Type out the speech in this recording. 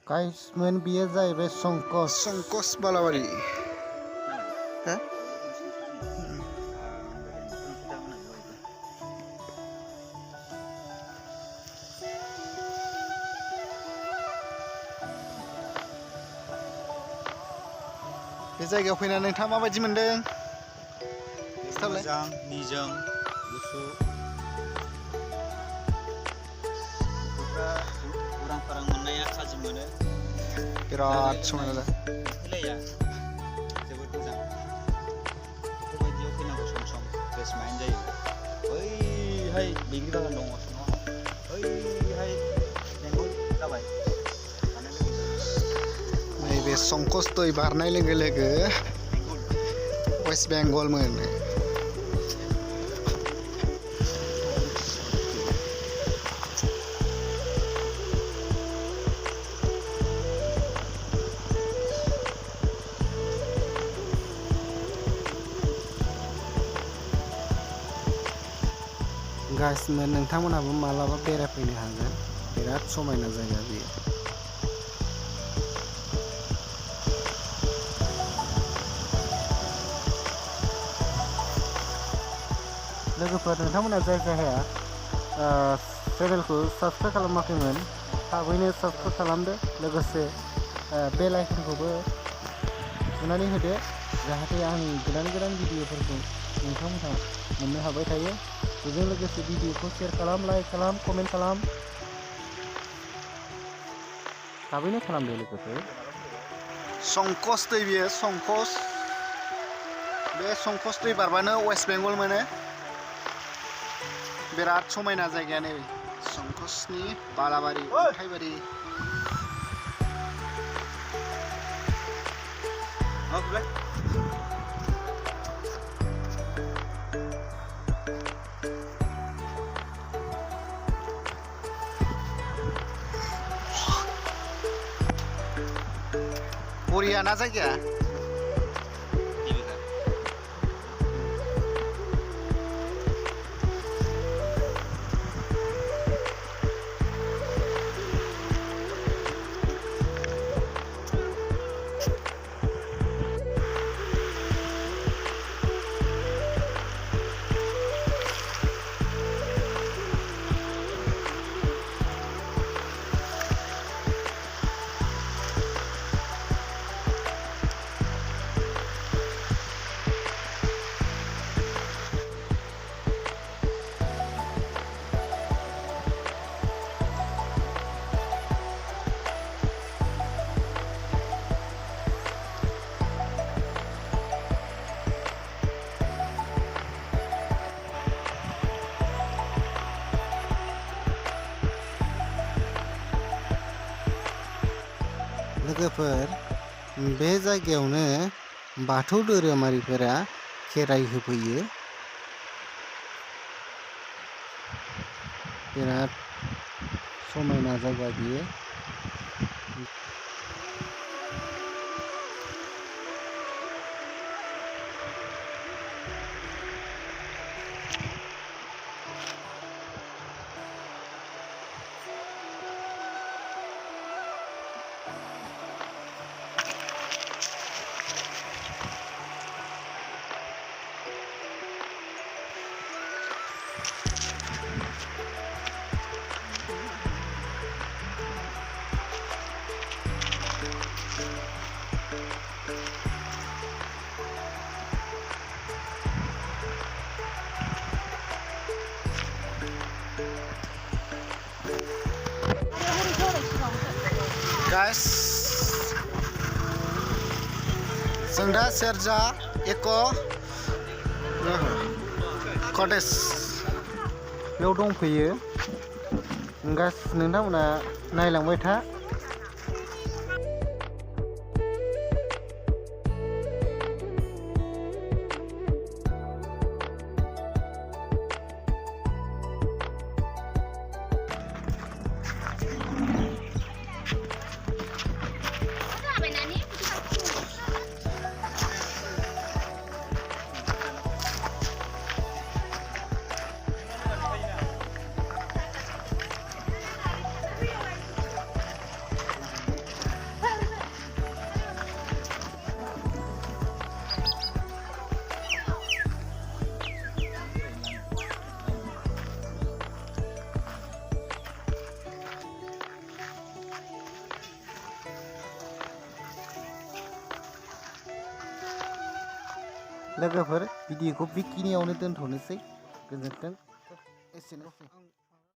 गाइसमोन बियो जाहैबाय संकस बालाबारि हो बे जायगायाव फैनानै नोंथाङा माबायदि मोनदों? मोजां निजोम गुसु उरां फारां मोननाया थाजिम मोनो बिराद समायना फैलाया जोबोद मोजां बेफोरबायदियाव फैनांगौ सम फ्रेश माइन्ड जायो बैहाय बैग्रि बागान दङ बैहाय बेंगल जाबाय नैबे संकस दै बारनाय लोगो लोगो वेस्ट बेंगल मोनो गाइसमोन नोंथांमोनहाबो मालाबा बेरायफैनो हागोन बिराद समायना जायगा बेयो लोगोफोर नोंथांमोना जायगाया चेनेलखौ साबस्क्राइब खालामाखैमोन थाबैनो साबस्क्राइब खालामदो लोगोसे बेल आइकनखौबो थुनानै होदो जाहाथे आंनि गोदान भिडिअफोरखौ नोंथांमोनहा मोननो हाबाय थायो बेजों लोगोसे भिडिअखौ शेयार खालाम लाइक खालाम कमेन्ट खालाम थाबैनो खालामदो लोगोफोर संकस दै बियो संकस बे संकस दै बारबानो वेस्ट बेंगल मोनो बिराद समायना जायगाया नै संकसनि बालाबारि अन्थाइबारि बरिया ना जायगाया लोगोफोर बे जायगायावनो बाथौ धोरोमारिफोरा खेराइ होफैयो बिराद समायना जायगा बियो गाइस जों दा सेरजा इक' कटेज बेयाव दंफैयो गाइस नोंथांमोना नायलांबाय था लोगोफोर भिडिअखौ बेखिनियावनो दोनथ'नोसै गोजोन्थों एसेनोसै